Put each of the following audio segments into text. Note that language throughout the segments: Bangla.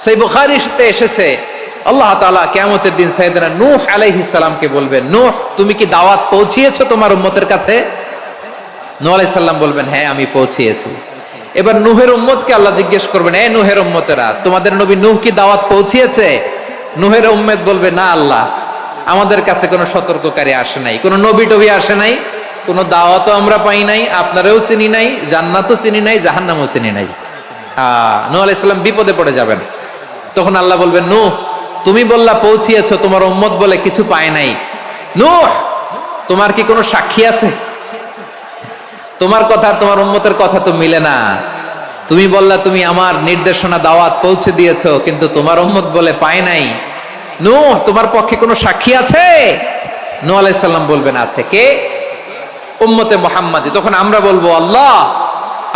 সেই বুখারীতে এসেছে আল্লাহ তাআলা কিয়ামতের দিন সাইয়েদনা নূহ আলাইহিস সালামকে বলবেন, নূহ তুমি কি দাওয়াত পৌঁছিয়েছো তোমার উম্মতের কাছে? নূহ আলাইহিস সালাম বলবেন, হ্যাঁ আমি পৌঁছিয়েছি। এবার নূহের উম্মতকে আল্লাহ জিজ্ঞেস করবেন, এ নূহের উম্মতেরা, তোমাদের নবী নূহ কি দাওয়াত পৌঁছিয়েছে? নূহের উম্মত বলবে, না আল্লাহ, আমাদের কাছে কোনো সতর্ককারী আসে নাই, কোনো নবী টবি আসে নাই, কোনো দাওয়াতও আমরা পাই নাই, আপনারাও চিনি নাই, জান্নাতও চিনি নাই, জাহান্নামও চিনি নাই। নূহ আলাইহিস সালাম বিপদে পড়ে যাবেন। তখন আল্লাহ বলবেন, নূহ তুমি বললা পৌঁছিয়েছো, তোমার উম্মত বলে কিছু পায় নাই। নূহ তোমার কি কোনো সাক্ষী আছে? তোমার কথা আর তোমার উম্মতের কথা তো মিলে না। তুমি বললা তুমি আমার নির্দেশনা দাওয়াত পৌঁছে দিয়েছো, কিন্তু তোমার উম্মত বলে পায় নাই। নূহ তোমার পক্ষে কোনো সাক্ষী আছে? নূহ আলাইহিস সালাম বলবেন, আছে। কে? উম্মতে মুহাম্মাদী। তখন আমরা বলবো,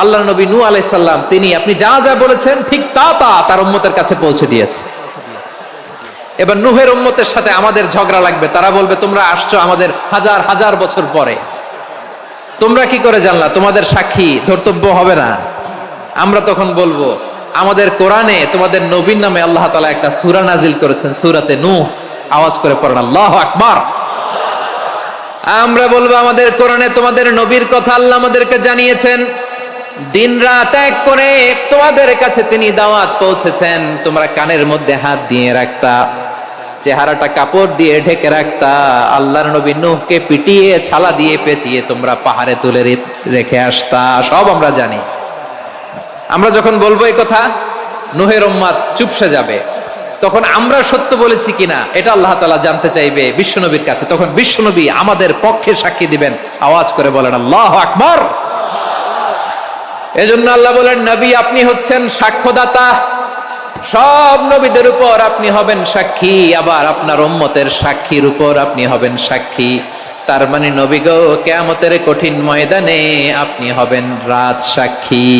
আল্লাহর নবী নূহ আলাইহিস সালাম তিনি আপনি যা যা বলেছেন ঠিক তা তার উম্মতের কাছে পৌঁছে দিয়েছে। এবার নূহের উম্মতের সাথে আমাদের ঝগড়া লাগবে। তারা বলবে, তোমরা আসছো আমাদের হাজার হাজার বছর পরে, তোমরা কি করে জানলা? তোমাদের সাক্ষী ধর্তব্য হবে না? আমরা তখন বলবো, আমাদের কোরআনে তোমাদের নবীর নামে আল্লাহ তাআলা একটা সূরা নাজিল করেছেন, সূরাতে নূহ। আওয়াজ করে পড়েন আল্লাহু আকবার। আমরা বলবো, আমাদের কোরআনে তোমাদের নবীর কথা আল্লাহ আমাদেরকে জানিয়েছেন, দিন রাত এক করে তোমাদের কাছে তিনি দাওয়াত পৌঁছেছেন। তোমরা কানের মধ্যে হাত দিয়ে রাখতা, চেহারাটা কাপড় দিয়ে ঢেকে রাখতা, আল্লাহর নবী নূহকে পিটিয়ে ছালা দিয়ে পেঁচিয়ে তোমরা পাহাড়ে তুলে রেখে আসতা। সব আমরা জানি। আমরা যখন বলবো এই কথা, নূহের উম্মত চুপসে যাবে। তখন আমরা সত্য বলেছি কিনা এটা আল্লাহ তাআলা জানতে চাইবে বিশ্বনবীর কাছে। তখন বিশ্বনবী আমাদের পক্ষে সাক্ষী দিবেন। আওয়াজ করে বলেন আল্লাহু আকবার। এজন্য আল্লাহ বলেন, নবী আপনি হচ্ছেন সাক্ষ্যদাতা, সব নবীদের উপর আপনি হবেন সাক্ষী, আবার আপনার উম্মতের সাক্ষীর উপর আপনি হবেন সাক্ষী। তার মানে নবী গো, কিয়ামতের কঠিন ময়দানে আপনি হবেন রাজ সাক্ষী।